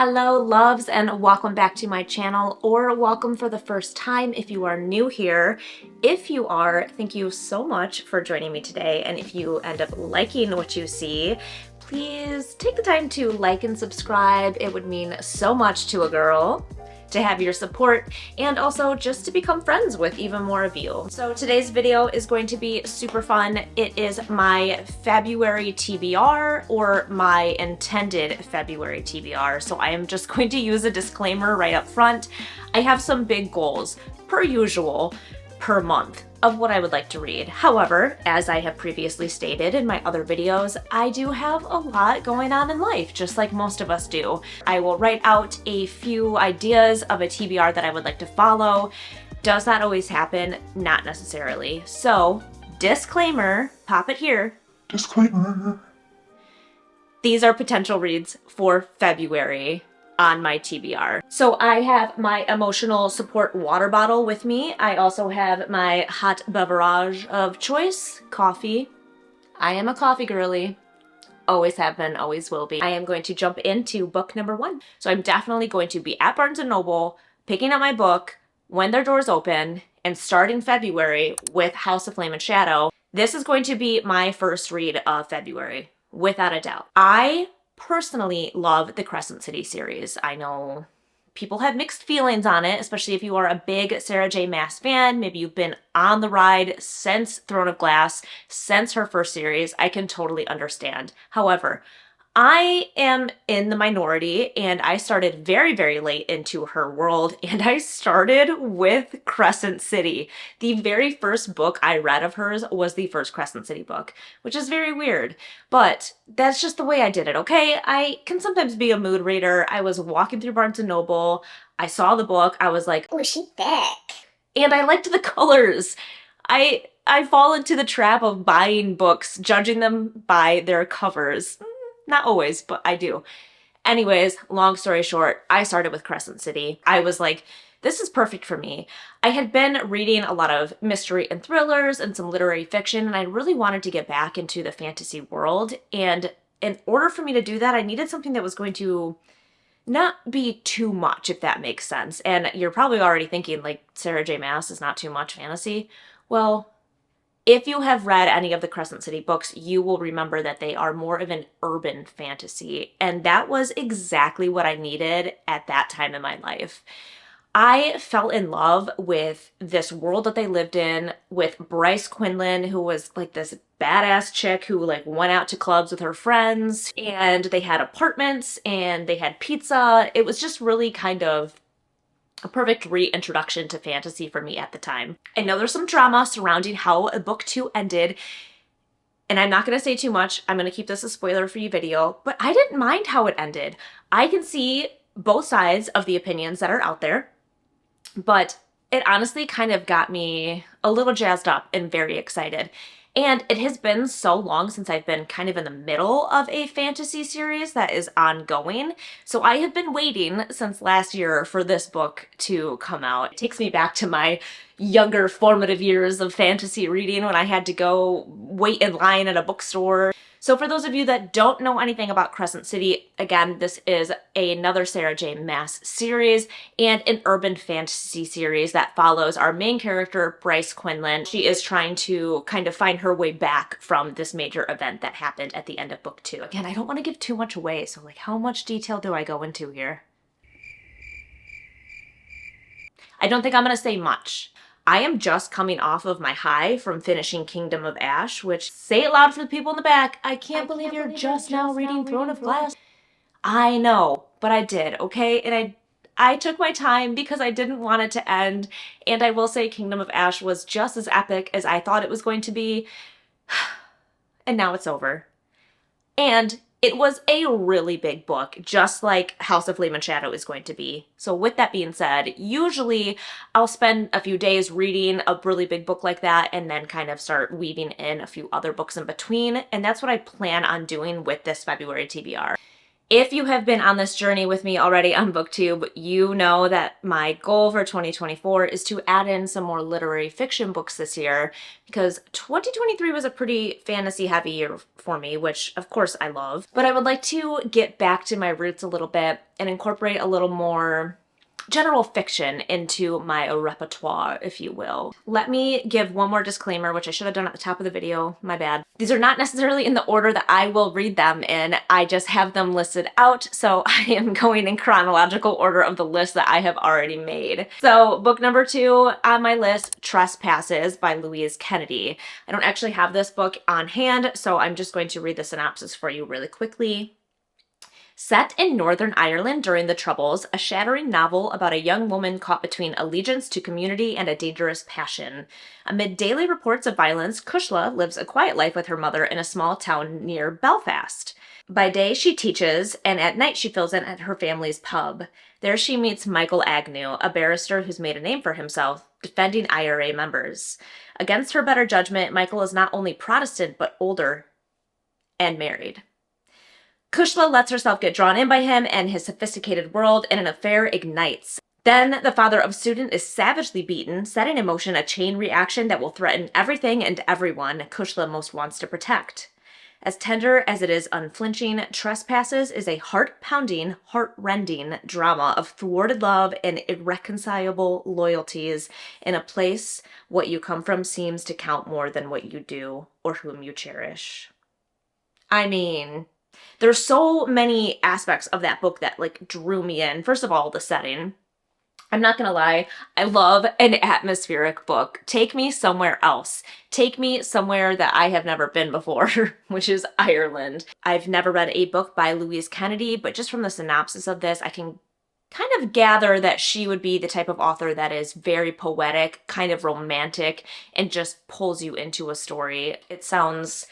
Hello loves, and welcome back to my channel, or welcome for the first time if you are new here. If you are, thank you so much for joining me today, and if you end up liking what you see, please take the time to like and subscribe. It would mean so much to a girl to have your support, and also just to become friends with even more of you. So today's video is going to be super fun. It is my February TBR, or my intended February TBR. So I am just going to use a disclaimer right up front. I have some big goals, per usual, per month of what I would like to read. However, as I have previously stated in my other videos, I do have a lot going on in life, just like most of us do. I will write out a few ideas of a TBR that I would like to follow. Does that always happen? Not necessarily. So, disclaimer, pop it here. Disclaimer. These are potential reads for February on my TBR. So I have my emotional support water bottle with me. I also have my hot beverage of choice, coffee. I am a coffee girly. Always have been, always will be. I am going to jump into book number 1. So I'm definitely going to be at Barnes & Noble, picking up my book when their doors open, and starting February with House of Flame and Shadow. This is going to be my first read of February, without a doubt. I personally love the Crescent City series. I know people have mixed feelings on it, especially if you are a big Sarah J. Maas fan. Maybe you've been on the ride since Throne of Glass, since her first series. I can totally understand. However, I am in the minority, and I started very, very late into her world, and I started with Crescent City. The very first book I read of hers was the first Crescent City book, which is very weird, but that's just the way I did it, okay? I can sometimes be a mood reader. I was walking through Barnes & Noble, I saw the book, I was like, oh, she's thick. And I liked the colors. I fall into the trap of buying books, judging them by their covers. Not always, but I do. Anyways, long story short, I started with Crescent City. I was like, this is perfect for me. I had been reading a lot of mystery and thrillers and some literary fiction, and I really wanted to get back into the fantasy world. And in order for me to do that, I needed something that was going to not be too much, if that makes sense. And you're probably already thinking, like, Sarah J. Maas is not too much fantasy. Well, if you have read any of the Crescent City books, you will remember that they are more of an urban fantasy, and that was exactly what I needed at that time in my life. I fell in love with this world that they lived in, with Bryce Quinlan, who was like this badass chick who like went out to clubs with her friends, and they had apartments and they had pizza. It was just really kind of a perfect reintroduction to fantasy for me at the time. I know there's some drama surrounding how book 2 ended, and I'm not going to say too much. I'm going to keep this a spoiler-free video, but I didn't mind how it ended. I can see both sides of the opinions that are out there, but it honestly kind of got me a little jazzed up and very excited. And it has been so long since I've been kind of in the middle of a fantasy series that is ongoing. So I have been waiting since last year for this book to come out. It takes me back to my younger formative years of fantasy reading when I had to go wait in line at a bookstore. So for those of you that don't know anything about Crescent City, again, this is another Sarah J. Maas series and an urban fantasy series that follows our main character, Bryce Quinlan. She is trying to kind of find her way back from this major event that happened at the end of book 2. Again, I don't want to give too much away, so like how much detail do I go into here? I don't think I'm going to say much. I am just coming off of my high from finishing Kingdom of Ash, which, say it loud for the people in the back, I can't believe you're just now reading Throne of Glass. I know, but I did, okay? And I took my time because I didn't want it to end, and I will say Kingdom of Ash was just as epic as I thought it was going to be, and now it's over. And it was a really big book, just like House of Flame and Shadow is going to be. So with that being said, usually I'll spend a few days reading a really big book like that and then kind of start weaving in a few other books in between. And that's what I plan on doing with this February TBR. If you have been on this journey with me already on BookTube, you know that my goal for 2024 is to add in some more literary fiction books this year, because 2023 was a pretty fantasy heavy year for me, which of course I love. But I would like to get back to my roots a little bit and incorporate a little more general fiction into my repertoire, if you will. Let me give one more disclaimer, which I should have done at the top of the video, my bad. These are not necessarily in the order that I will read them in, I just have them listed out, so I am going in chronological order of the list that I have already made. So book number 2 on my list, Trespasses by Louise Kennedy. I don't actually have this book on hand, so I'm just going to read the synopsis for you really quickly. Set in Northern Ireland during the Troubles, a shattering novel about a young woman caught between allegiance to community and a dangerous passion. Amid daily reports of violence, Cushla lives a quiet life with her mother in a small town near Belfast. By day, she teaches, and at night she fills in at her family's pub. There she meets Michael Agnew, a barrister who's made a name for himself, defending IRA members. Against her better judgment, Michael is not only Protestant, but older and married. Cushla lets herself get drawn in by him and his sophisticated world, and an affair ignites. Then the father of student is savagely beaten, setting in motion a chain reaction that will threaten everything and everyone Cushla most wants to protect. As tender as it is unflinching, Trespasses is a heart-pounding, heart-rending drama of thwarted love and irreconcilable loyalties in a place what you come from seems to count more than what you do or whom you cherish. I mean, there's so many aspects of that book that drew me in. First of all, the setting. I'm not gonna lie, I love an atmospheric book. Take me somewhere else. Take me somewhere that I have never been before, which is Ireland. I've never read a book by Louise Kennedy, but just from the synopsis of this, I can kind of gather that she would be the type of author that is very poetic, kind of romantic, and just pulls you into a story. It sounds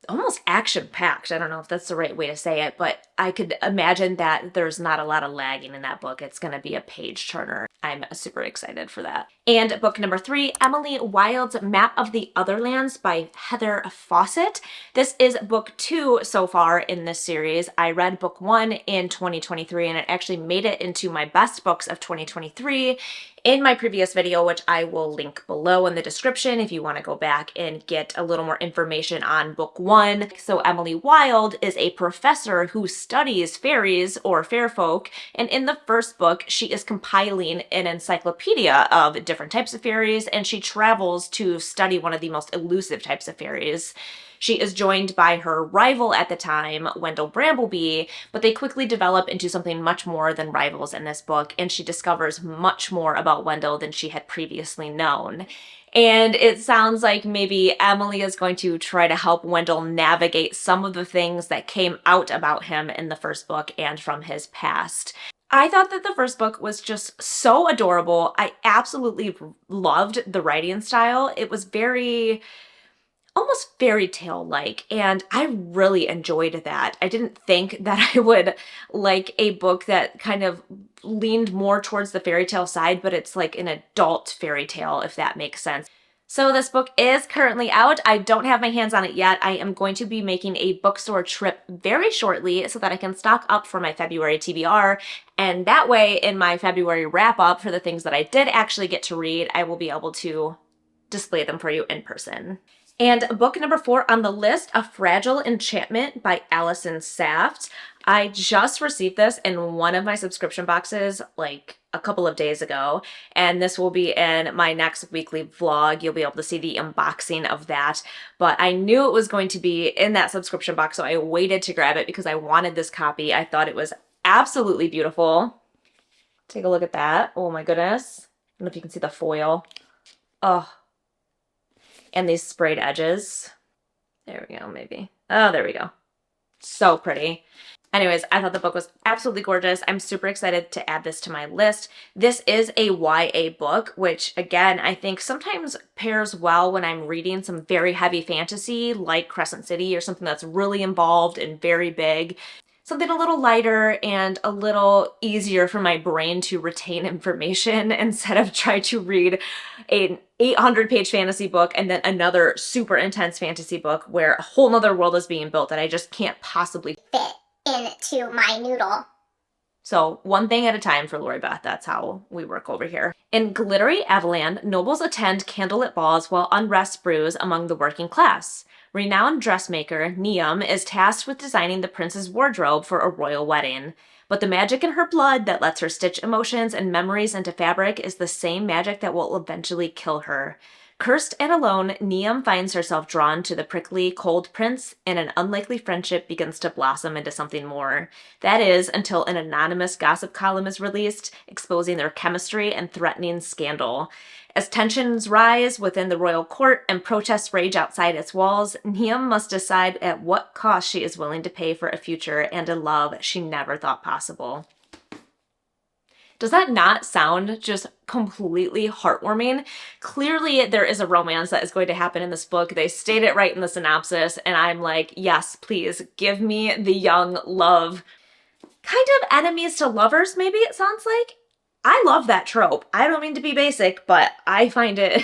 almost action-packed. I don't know if that's the right way to say it, but I could imagine that there's not a lot of lagging in that book. It's going to be a page-turner. I'm super excited for that. And book number 3, Emily Wilde's Map of the Otherlands by Heather Fawcett. This is book 2 so far in this series. I read book 1 in 2023, and it actually made it into my best books of 2023 in my previous video, which I will link below in the description if you want to go back and get a little more information on book 1. So Emily Wilde is a professor who studies fairies or fair folk, and in the first book she is compiling an encyclopedia of different types of fairies, and she travels to study one of the most elusive types of fairies. She is joined by her rival at the time, Wendell Brambleby, but they quickly develop into something much more than rivals in this book, and she discovers much more about Wendell than she had previously known. And it sounds like maybe Emily is going to try to help Wendell navigate some of the things that came out about him in the first book and from his past. I thought that the first book was just so adorable. I absolutely loved the writing style. It was very almost fairy tale-like, and I really enjoyed that. I didn't think that I would like a book that kind of leaned more towards the fairy tale side, but it's like an adult fairy tale, if that makes sense. So this book is currently out. I don't have my hands on it yet. I am going to be making a bookstore trip very shortly so that I can stock up for my February TBR, and that way in my February wrap-up for the things that I did actually get to read, I will be able to display them for you in person. And book number 4 on the list, A Fragile Enchantment by Allison Saft. I just received this in one of my subscription boxes like a couple of days ago, and this will be in my next weekly vlog. You'll be able to see the unboxing of that, but I knew it was going to be in that subscription box, so I waited to grab it because I wanted this copy. I thought it was absolutely beautiful. Take a look at that. Oh my goodness. I don't know if you can see the foil. Oh. And these sprayed edges. There we go, maybe. Oh, there we go. So pretty. Anyways, I thought the book was absolutely gorgeous. I'm super excited to add this to my list. This is a YA book, which again, I think sometimes pairs well when I'm reading some very heavy fantasy like Crescent City or something that's really involved and very big. Something a little lighter and a little easier for my brain to retain information instead of try to read an 800-page fantasy book and then another super intense fantasy book where a whole nother world is being built that I just can't possibly fit into my noodle. So one thing at a time for Lori Beth. That's how we work over here. In glittery Otherlands, nobles attend candlelit balls while unrest brews among the working class. Renowned dressmaker Niamh is tasked with designing the prince's wardrobe for a royal wedding. But the magic in her blood that lets her stitch emotions and memories into fabric is the same magic that will eventually kill her. Cursed and alone, Niamh finds herself drawn to the prickly, cold prince, and an unlikely friendship begins to blossom into something more. That is, until an anonymous gossip column is released, exposing their chemistry and threatening scandal. As tensions rise within the royal court and protests rage outside its walls, Niamh must decide at what cost she is willing to pay for a future and a love she never thought possible. Does that not sound just completely heartwarming? Clearly, there is a romance that is going to happen in this book. They state it right in the synopsis, and I'm like, yes, please, give me the young love. Kind of enemies to lovers, maybe it sounds like. I love that trope. I don't mean to be basic, but I find it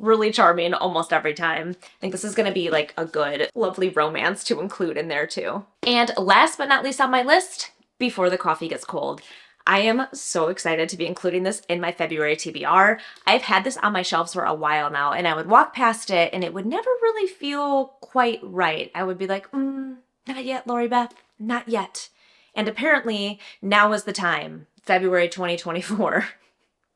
really charming almost every time. I think this is going to be like a good, lovely romance to include in there too. And last but not least on my list, Before the Coffee Gets Cold. I am so excited to be including this in my February TBR. I've had this on my shelves for a while now, and I would walk past it and it would never really feel quite right. I would be like, not yet, Lori Beth, not yet. And apparently now is the time, February 2024.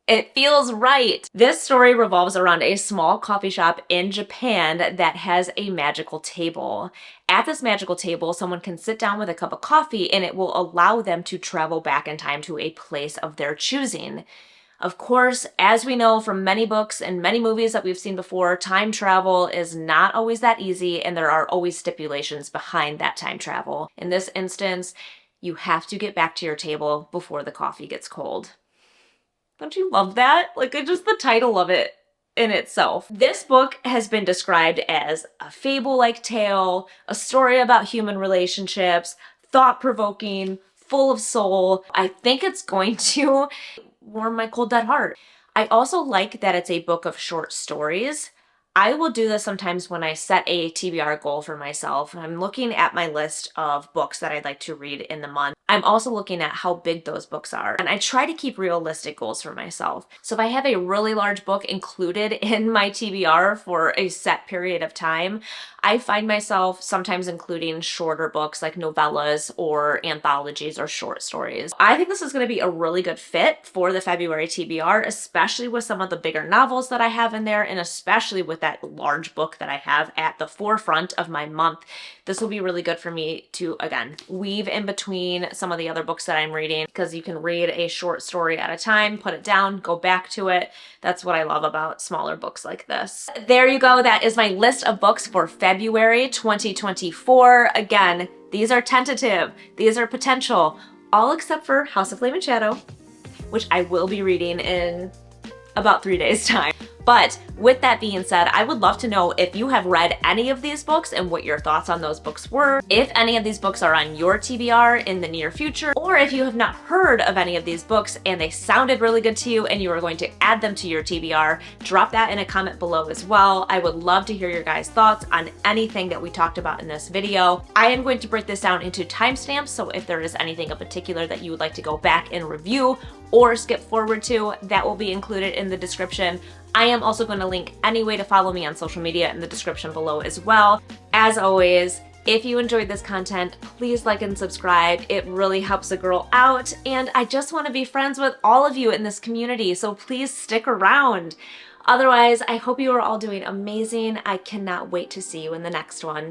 It feels right. This story revolves around a small coffee shop in Japan that has a magical table. At this magical table, someone can sit down with a cup of coffee and it will allow them to travel back in time to a place of their choosing. Of course, as we know from many books and many movies that we've seen before, time travel is not always that easy and there are always stipulations behind that time travel. In this instance, you have to get back to your table before the coffee gets cold. Don't you love that? Like, just the title of it in itself. This book has been described as a fable-like tale, a story about human relationships, thought-provoking, full of soul. I think it's going to warm my cold dead heart. I also like that it's a book of short stories. I will do this sometimes when I set a TBR goal for myself. I'm looking at my list of books that I'd like to read in the month. I'm also looking at how big those books are. And I try to keep realistic goals for myself. So if I have a really large book included in my TBR for a set period of time, I find myself sometimes including shorter books like novellas or anthologies or short stories. I think this is going to be a really good fit for the February TBR, especially with some of the bigger novels that I have in there and especially with that large book that I have at the forefront of my month. This will be really good for me to, again, weave in between some of the other books that I'm reading because you can read a short story at a time, put it down, go back to it. That's what I love about smaller books like this. There you go. That is my list of books for February 2024. Again, these are tentative. These are potential, all except for House of Flame and Shadow, which I will be reading in about 3 days' time. But with that being said, I would love to know if you have read any of these books and what your thoughts on those books were, if any of these books are on your TBR in the near future, or if you have not heard of any of these books and they sounded really good to you and you are going to add them to your TBR, drop that in a comment below as well. I would love to hear your guys' thoughts on anything that we talked about in this video. I am going to break this down into timestamps, so if there is anything in particular that you would like to go back and review or skip forward to, that will be included in the description. I am also going to link any way to follow me on social media in the description below as well. As always, if you enjoyed this content, please like and subscribe. It really helps a girl out, and I just want to be friends with all of you in this community, so please stick around. Otherwise, I hope you are all doing amazing. I cannot wait to see you in the next one.